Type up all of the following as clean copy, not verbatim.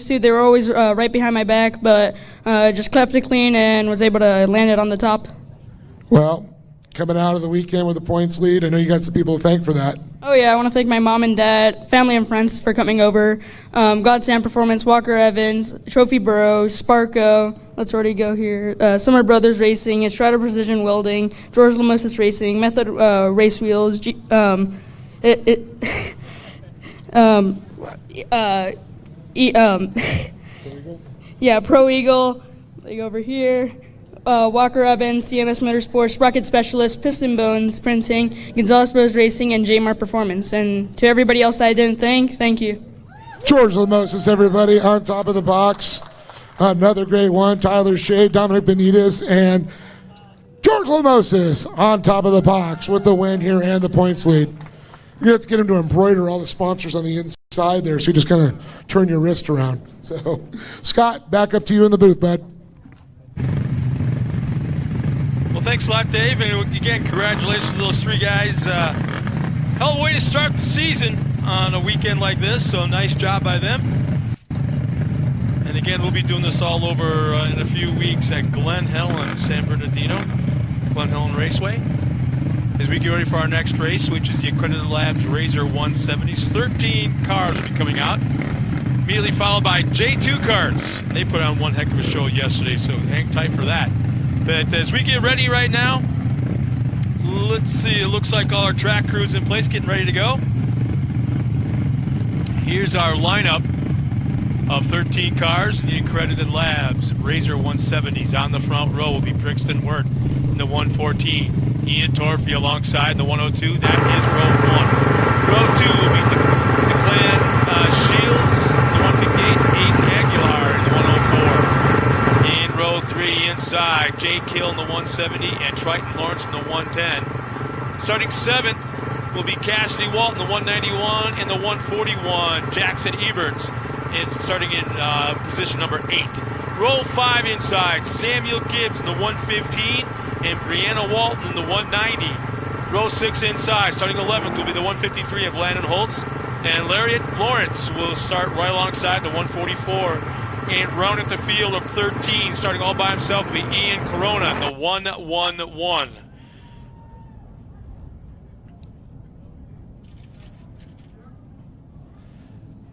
race to. They were always right behind my back, but just kept it clean and was able to land it on the top. Well, coming out of the weekend with a points lead, I know you got some people to thank for that. Oh yeah, I want to thank my mom and dad, family and friends for coming over. Godsand Performance, Walker Evans, Trophy Burrows, Sparko, let's already go here, Summer Brothers Racing, Estrada Precision Welding, George Lamosis Racing, Method Race Wheels, yeah, Pro Eagle, like over here. Walker Evans, CMS Motorsports, Sprocket Specialist, Piston Bones Printing, Gonzalez Bros Racing, and Jmar Performance. And to everybody else that I didn't thank you. George Lamosis, everybody, on top of the box. Another great one. Tyler Shea, Dominic Benitez, and George Lamosis on top of the box with the win here and the points lead. You have to get him to embroider all the sponsors on the inside there, so you just kind of turn your wrist around. So, Scott, back up to you in the booth, bud. Well, thanks a lot, Dave, and again, congratulations to those three guys. Hell of a way to start the season on a weekend like this, so nice job by them. And again, we'll be doing this all over in a few weeks at Glen Helen, San Bernardino, Glen Helen Raceway, as we get ready for our next race, which is the Accredited Labs RZR 170s. 13 cars will be coming out, immediately followed by J2 karts. They put on one heck of a show yesterday, so hang tight for that. But as we get ready right now, let's see, it looks like all our track crews in place, getting ready to go. Here's our lineup of 13 cars, the Accredited Labs RZR 170s. On the front row will be Brixton Wirt in the 114. Ian Torphy alongside the 102. That is row 1. Row 2 will be Declan Shields, the 158, Aiden Aguilar in the 104. In row 3 inside, Jake Hill in the 170 and Triton Lawrence in the 110. Starting 7th will be Cassidy Walton, the 191, and the 141. Jackson Eberts is starting in position number 8. Row 5 inside, Samuel Gibbs in the 115 and Brianna Walton in the 190. Row 6 inside, starting 11th will be the 153 of Landon Holtz, and Lariat Lawrence will start right alongside the 144. And rounding the field of 13, starting all by himself, will be Ian Corona, the 111.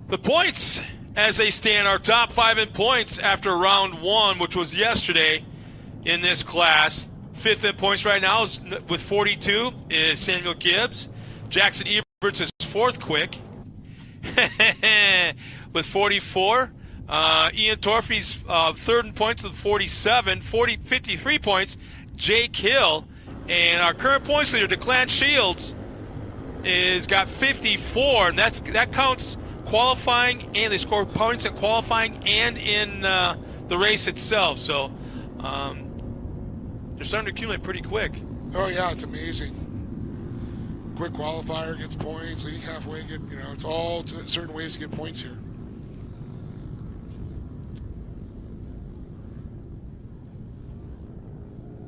The points, as they stand, are top 5 in points after round 1, which was yesterday in this class. 5th in points right now is with 42 is Samuel Gibbs. Jackson Eberts is 4th quick with 44. Ian Torphy's 3rd in points with 47. 53 points, Jake Hill. And our current points leader, Declan Shields, is got 54. And that counts qualifying, and they score points in qualifying and in the race itself. So they're starting to accumulate pretty quick. Oh yeah, it's amazing. Quick qualifier gets points, leading halfway get, it's all certain ways to get points here.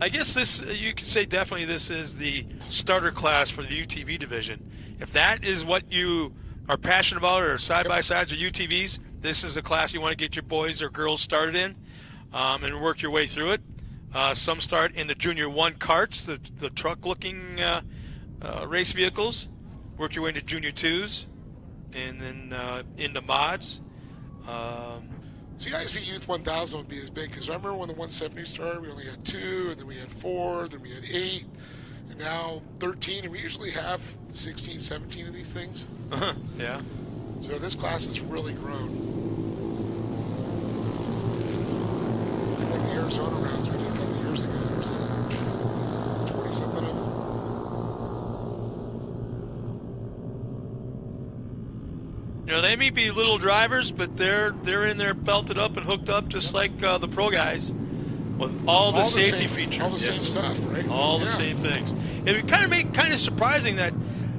I guess this, you could say definitely this is the starter class for the UTV division. If that is what you are passionate about, or side-by-sides or UTVs, this is a class you want to get your boys or girls started in and work your way through it. Some start in the Junior 1 karts, the truck-looking race vehicles. Work your way into Junior 2s, and then into mods. See, I see Youth 1000 would be as big, because remember when the 170 started, we only had 2, and then we had 4, then we had 8, and now 13, and we usually have 16, 17 of these things. Yeah. So this class has really grown. Like the Arizona rounds we did a couple years ago, there was like 20-something of them. They may be little drivers, but they're in there belted up and hooked up just like the pro guys, with all the safety features. All the same stuff, right? All the same things. It would kind of surprising that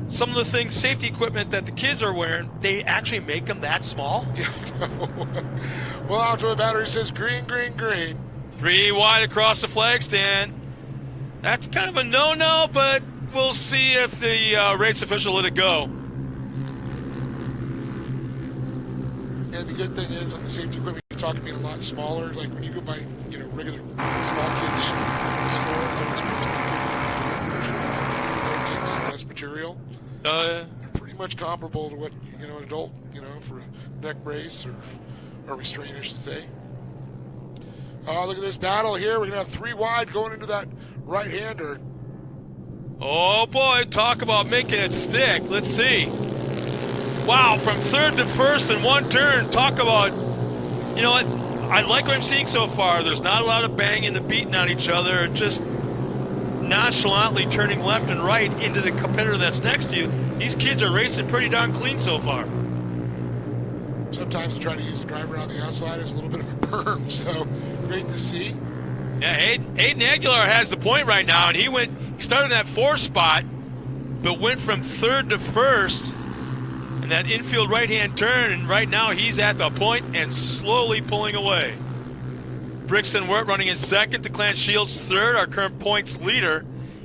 some of the things, safety equipment that the kids are wearing, they actually make them that small. Well, out to the battery says green, green, green. 3 wide across the flag stand. That's kind of a no-no, but we'll see if the race official let it go. And the good thing is, on the safety equipment, you're talking being a lot smaller. Like when you go by, regular small kids store, it's always more expensive. It takes less material. They're pretty much comparable to what an adult, for a neck brace or restraint, I should say. Look at this battle here. We're gonna have 3 wide going into that right-hander. Oh boy, talk about making it stick. Let's see. Wow, from third to first in one turn. Talk about, what? I like what I'm seeing so far. There's not a lot of banging and beating on each other. Just nonchalantly turning left and right into the competitor that's next to you. These kids are racing pretty darn clean so far. Sometimes trying to use the driver on the outside is a little bit of a berm, so great to see. Yeah, Aiden Aguilar has the point right now, and he started in that 4th spot, but went from third to first in that infield right-hand turn, and right now he's at the point and slowly pulling away. Brixton Wirt running in second, DeClance Shields third, our current points leader.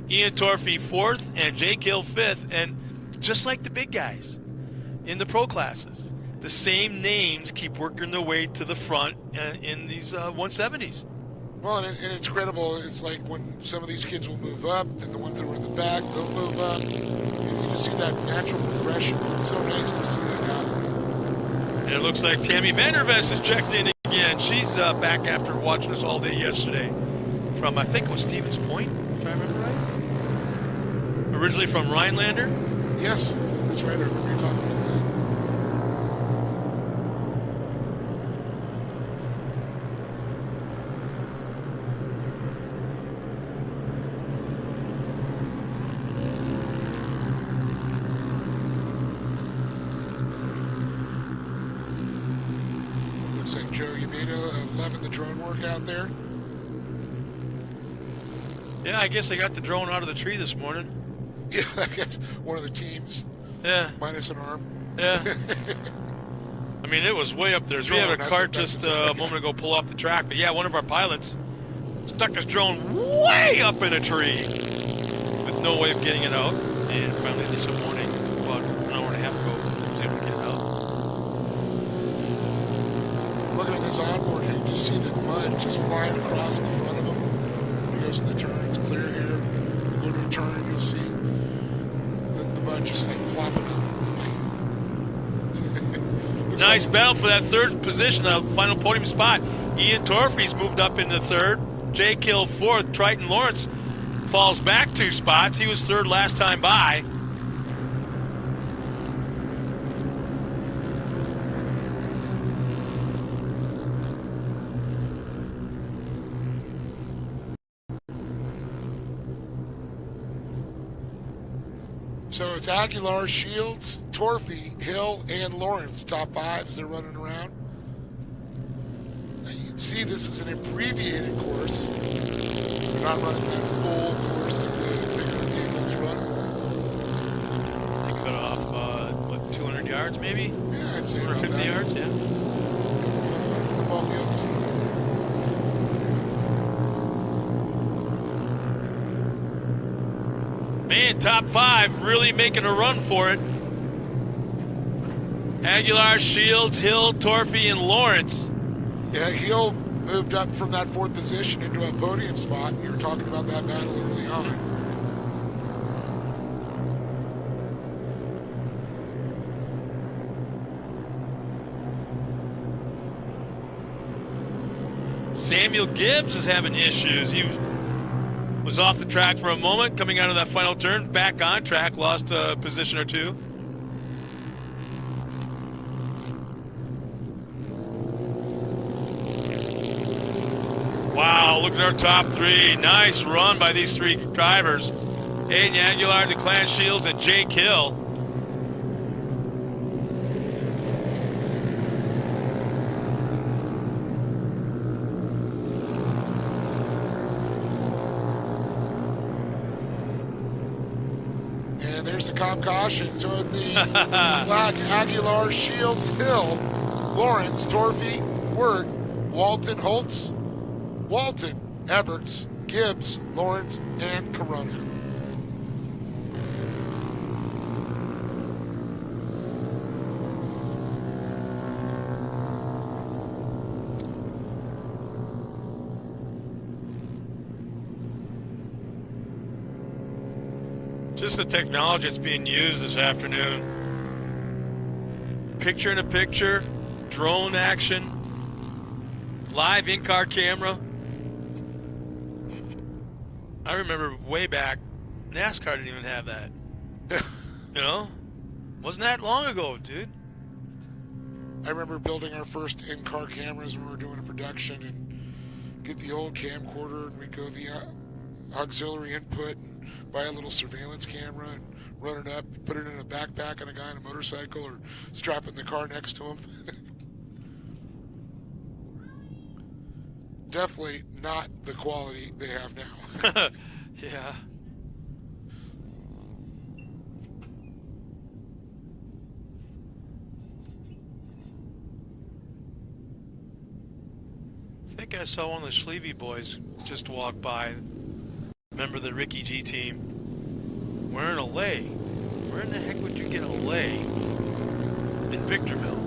Ian Torfey 4th, and Jake Hill 5th. And just like the big guys in the pro classes, the same names keep working their way to the front in these 170s. Well, and it's incredible. It's like when some of these kids will move up, and the ones that were in the back, they'll move up. And you just see that natural progression. It's so nice to see that happen. And it looks like Tammy Vandervest is checked in again. She's back after watching us all day yesterday from, I think it was Stevens Point, if I remember right. Originally from Rhinelander. Yes, that's right. I remember you talking about that. Looks like Joe Yamino loving the drone work out there. Yeah, I guess I got the drone out of the tree this morning. Yeah, I guess one of the teams. Yeah. Minus an arm. Yeah. I mean, it was way up there. So we had a cart just a moment ago pull off the track. But yeah, one of our pilots stuck his drone way up in a tree with no way of getting it out. And finally this morning, about an hour and a half ago, was able to get it out. Looking at this onboard here, you just see the mud just flying across the front of him. He goes to the turn, it's clear here. You go to a turn, you'll see the mud just like flopping up. Nice battle for that third position, the final podium spot. Ian Torfey's moved up into third. Jake Hill 4th. Triton Lawrence falls back 2 spots. He was third last time by. So it's Aguilar, Shields, Torfey, Hill, and Lawrence, top 5s they're running around. Now you can see this is an abbreviated course. They're not running that full course like the bigger vehicles run. He cut off, 200 yards maybe? Yeah, I'd say 250 yards, yeah. Football fields. Man, top 5 really making a run for it. Aguilar, Shields, Hill, Torfey, and Lawrence. Yeah, Hill moved up from that 4th position into a podium spot. You were talking about that battle early on. Samuel Gibbs is having issues. He was off the track for a moment, coming out of that final turn, back on track, lost a position or 2. Wow, look at our top 3. Nice run by these 3 drivers. Aiden Aguilar, DeClance Shields, and Jake Hill. There's the comp caution. So at the flag, Aguilar, Shields, Hill, Lawrence, Torfey, Wirt, Walton, Holtz, Walton, Eberts, Gibbs, Lawrence, and Corona. This is the technology that's being used this afternoon. Picture-in-a-picture, drone action, live in-car camera. I remember way back, NASCAR didn't even have that. You know? Wasn't that long ago, dude. I remember building our first in-car cameras when we were doing a production and get the old camcorder and we'd go the auxiliary input and buy a little surveillance camera and run it up, put it in a backpack on a guy on a motorcycle or strap it in the car next to him. Definitely not the quality they have now. Yeah. I think I saw one of the Sleevey boys just walk by. Remember the Ricky G team? We're in a lay. Where in the heck would you get a lay? In Victorville.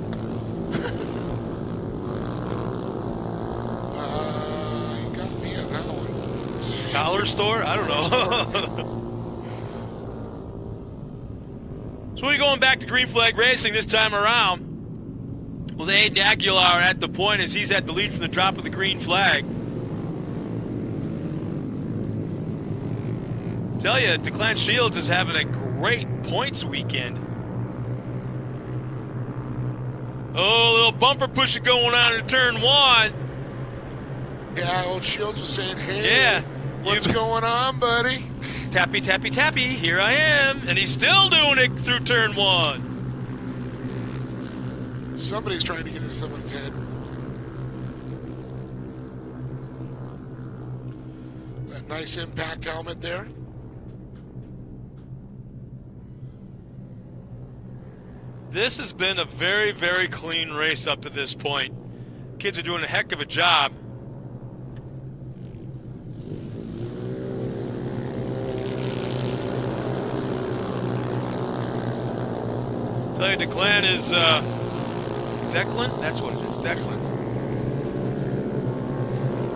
You got me on that one. Dollar store? I don't know. So we're going back to green flag racing this time around. Well, Aiden Aguilar at the point as he's at the lead from the drop of the green flag. Tell you, DeClan Shields is having a great points weekend. Oh, a little bumper push going on in turn one. Yeah, old Shields was saying, hey, Yeah. what's going on, buddy? Tappy, tappy, tappy, here I am. And he's still doing it through turn one. Somebody's trying to get into someone's head. That nice impact helmet there. This has been a very, very clean race up to this point. Kids are doing a heck of a job. Tell you, DeClan is, Declan? That's what it is, Declan.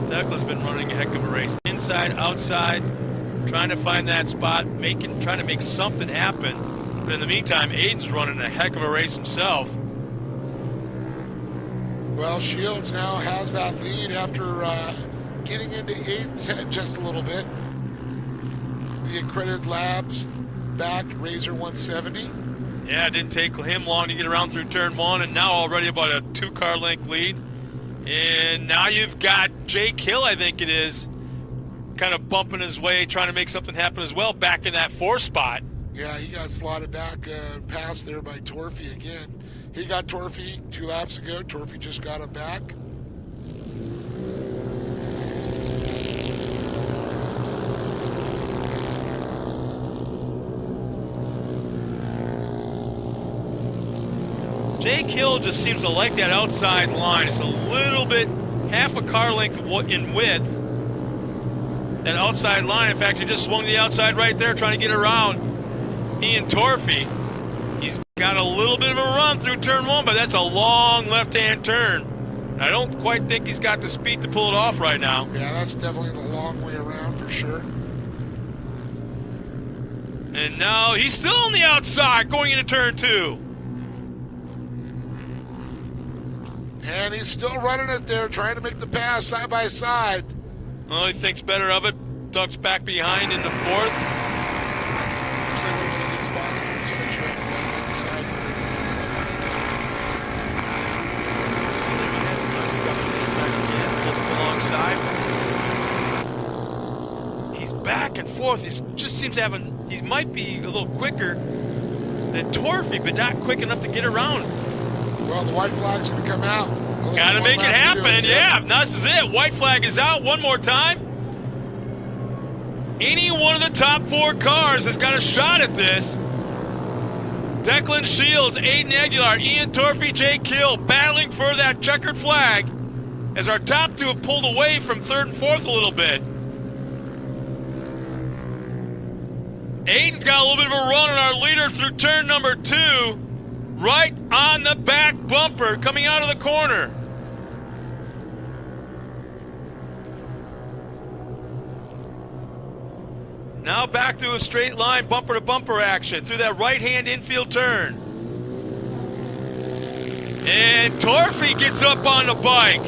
Declan's been running a heck of a race. Inside, outside, trying to find that spot, trying to make something happen. But in the meantime, Aiden's running a heck of a race himself. Well, Shields now has that lead after getting into Aiden's head just a little bit. The accredited labs back, RZR 170. Yeah, it didn't take him long to get around through turn one, and now already about a 2-car length lead. And now you've got Jake Hill, I think it is, kind of bumping his way, trying to make something happen as well, back in that 4th spot. Yeah, he got slotted back past there by Torfy again. He got Torfy 2 laps ago. Torfy just got him back. Jake Hill just seems to like that outside line. It's a little bit, half a car length in width. That outside line, in fact, he just swung the outside right there trying to get around Ian Torfy. He's got a little bit of a run through turn one, but that's a long left-hand turn. I don't quite think he's got the speed to pull it off right now. Yeah, that's definitely the long way around for sure. And now he's still on the outside going into turn two. And he's still running it there, trying to make the pass side by side. Well, he thinks better of it. Ducks back behind into 4th. Actually, one of the good spots there to set you up for that inside for the inside. He's back and forth. He just seems to have he might be a little quicker than Torfy, but not quick enough to get around. Well, the white flag's going to come out. Got to make it happen, yeah. This is it. White flag is out one more time. Any one of the top 4 cars has got a shot at this. Declan Shields, Aiden Aguilar, Ian Torfy, Jake Hill battling for that checkered flag as our top 2 have pulled away from 3rd and 4th a little bit. Aiden's got a little bit of a run on our leader through turn number 2. Right on the back bumper coming out of the corner. Now back to a straight line, bumper to bumper action through that right-hand infield turn. And Torfy gets up on the bike.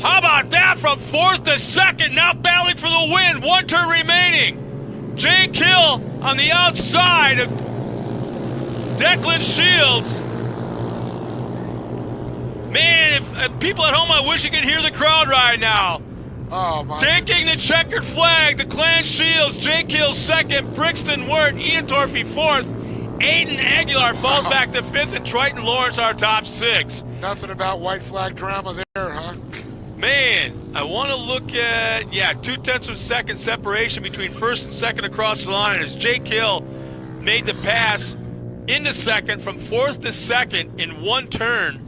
How about that from 4th to 2nd, now battling for the win, 1 turn remaining. Jake Hill on the outside of Declan Shields. Man, if people at home, I wish you could hear the crowd right now. Oh, my Taking goodness. the checkered flag, the Clan Shields, Jake Hill 2nd, Brixton Wirt, Ian Torfy 4th, Aiden Aguilar falls back to 5th, and Triton Lawrence our top 6. Nothing about white flag drama there, huh? Man, I want to look at, 2/10 of second separation between 1st and 2nd across the line as Jake Hill made the pass into 2nd from 4th to 2nd in 1 turn.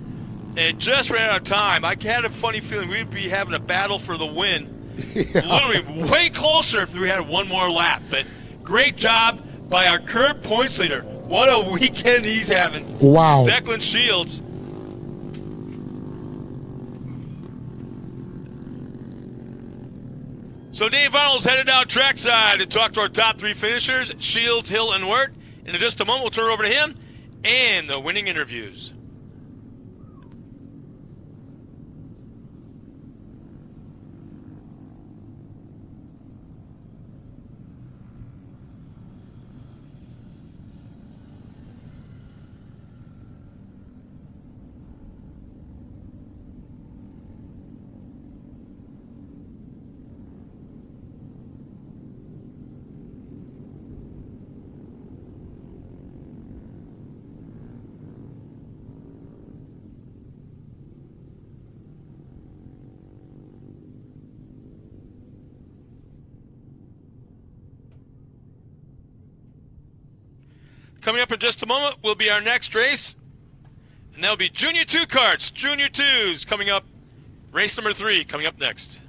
And just ran out of time. I had a funny feeling we'd be having a battle for the win. Literally way closer if we had 1 more lap. But great job by our current points leader. What a weekend he's having. Wow. Declan Shields. So Dave Arnold's headed out trackside to talk to our top 3 finishers, Shields, Hill, and Wirt. And in just a moment, we'll turn it over to him and the winning interviews. Coming up in just a moment will be our next race, and that'll be Junior 2 karts. Junior 2s coming up. Race number 3 coming up next.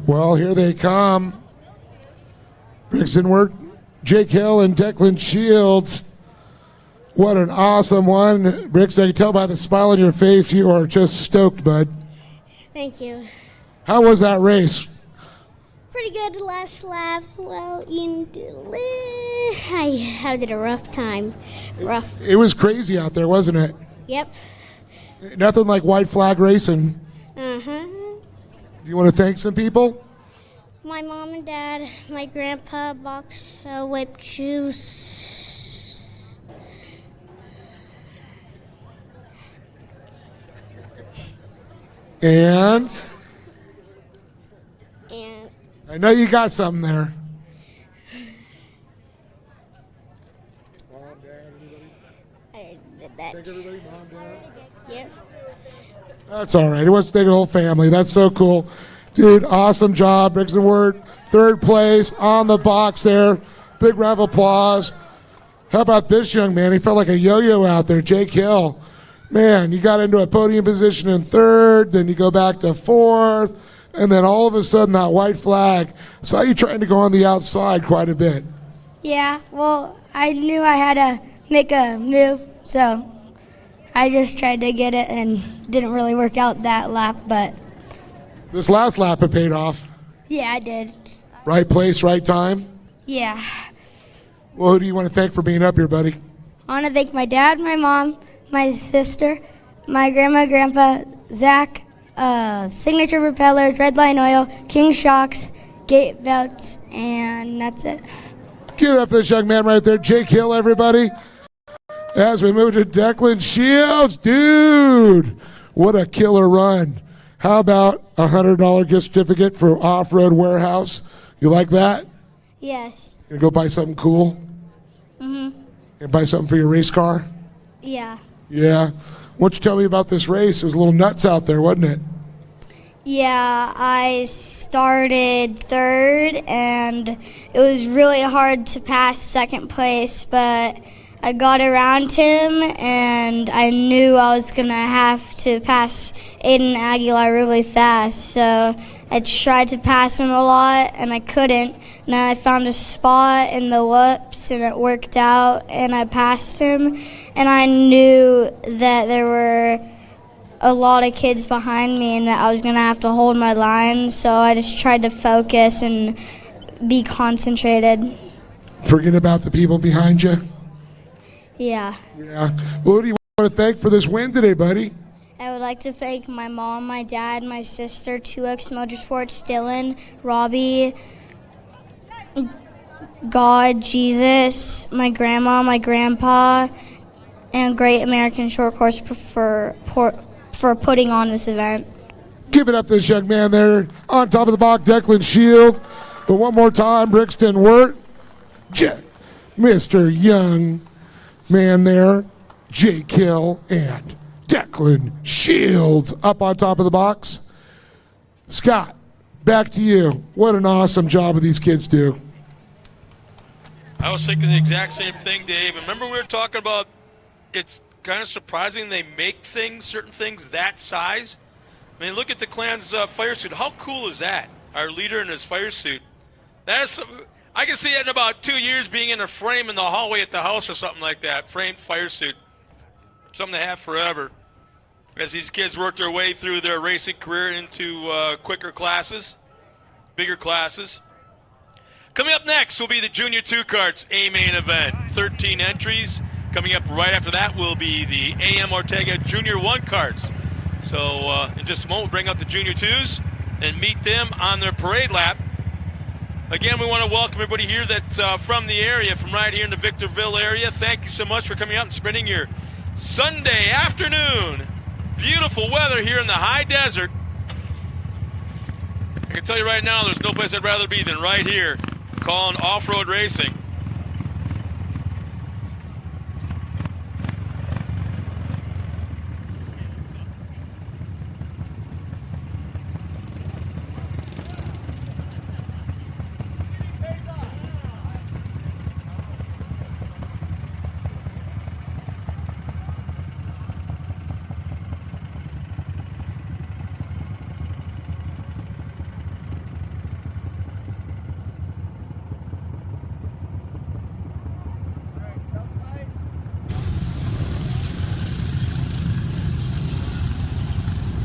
Well, here they come. Brixton Wirt, Jake Hill, and Declan Shields. What an awesome one. Brixton, I can tell by the smile on your face you are just stoked, bud. Thank you. How was that race? Pretty good last lap. Well, I did a rough time. Rough. It was crazy out there, wasn't it? Yep. Nothing like white flag racing. Uh-huh. Do you want to thank some people? My mom and dad, my grandpa, box whipped juice. And And I know you got something there. Mom, Dad, everybody? I did that. Thank everybody, Mom, Dad. Yep. That's all right. He wants to thank the whole family. That's so cool. Dude, awesome job. Brixton Wirt, 3rd place on the box there. Big round of applause. How about this young man? He felt like a yo-yo out there, Jake Hill. Man, you got into a podium position in 3rd, then you go back to 4th, and then all of a sudden that white flag. Saw you trying to go on the outside quite a bit. Yeah, well, I knew I had to make a move, so I just tried to get it and didn't really work out that lap, but This last lap it paid off. yeah, I did. Right place, right time. Yeah. Well, who do you want to thank for being up here, buddy? I want to thank my dad, my mom, my sister, my grandma, grandpa, Zach, Signature Propellers, Red Line Oil, King Shocks, Gate Belts, and that's it. Give it up for this young man right there, Jake Hill, everybody. As we move to Declan Shields, dude, what a killer run. How about a $100 gift certificate for Off-Road Warehouse? You like that? Yes. Gonna go buy something cool? And buy something for your race car? Yeah. Yeah. Why don't you tell me about this race? It was a little nuts out there, wasn't it? Yeah, I started third, and it was really hard to pass second place, but I got around him, and I knew I was going to have to pass Aiden Aguilar really fast, so I tried to pass him a lot, and I couldn't. And then I found a spot in the whoops, and it worked out, and I passed him, and I knew that there were a lot of kids behind me and that I was going to have to hold my line, so I just tried to focus and be concentrated. Forget about the people behind you? Yeah. Yeah. Well, who do you want to thank for this win today, buddy? I would like to thank my mom, my dad, my sister, 2X Motorsports, Dylan, Robbie, God, Jesus, my grandma, my grandpa, and Great American Short Course for putting on this event. Give it up to this young man there on top of the box, Declan Shield. But one more time, Brixton Wirt, Mr. Young man there, Jake Hill and Declan Shields up on top of the box. Scott, back to you. What an awesome job these kids do. I was thinking the exact same thing, Dave. Remember we were talking about it's kind of surprising they make certain things that size. I mean, look at the clan's fire suit. How cool is that? Our leader in his fire suit. That is I can see that in about 2 years being in a frame in the hallway at the house or something like that. Framed fire suit. Something to have forever. As these kids work their way through their racing career into quicker classes, bigger classes. Coming up next will be the Junior 2 Karts A-Main event. 13 entries. Coming up right after that will be the AM Ortega Junior 1 Karts. So in just a moment, we'll bring out the Junior 2s and meet them on their parade lap. Again, we want to welcome everybody here that's from the area, from right here in the Victorville area. Thank you so much for coming out and spending your Sunday afternoon. Beautiful weather here in the high desert. I can tell you right now, there's no place I'd rather be than right here, calling off-road racing.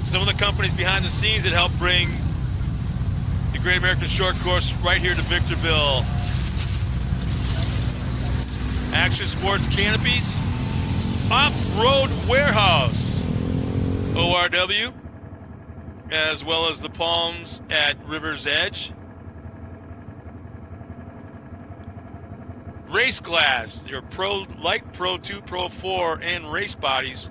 Some of the companies behind the scenes that help bring the Great American Short Course right here to Victorville. Action Sports Canopies, Off-Road Warehouse, ORW, as well as the Palms at River's Edge. Race Glass, your Pro Light, Pro 2, Pro 4, and race bodies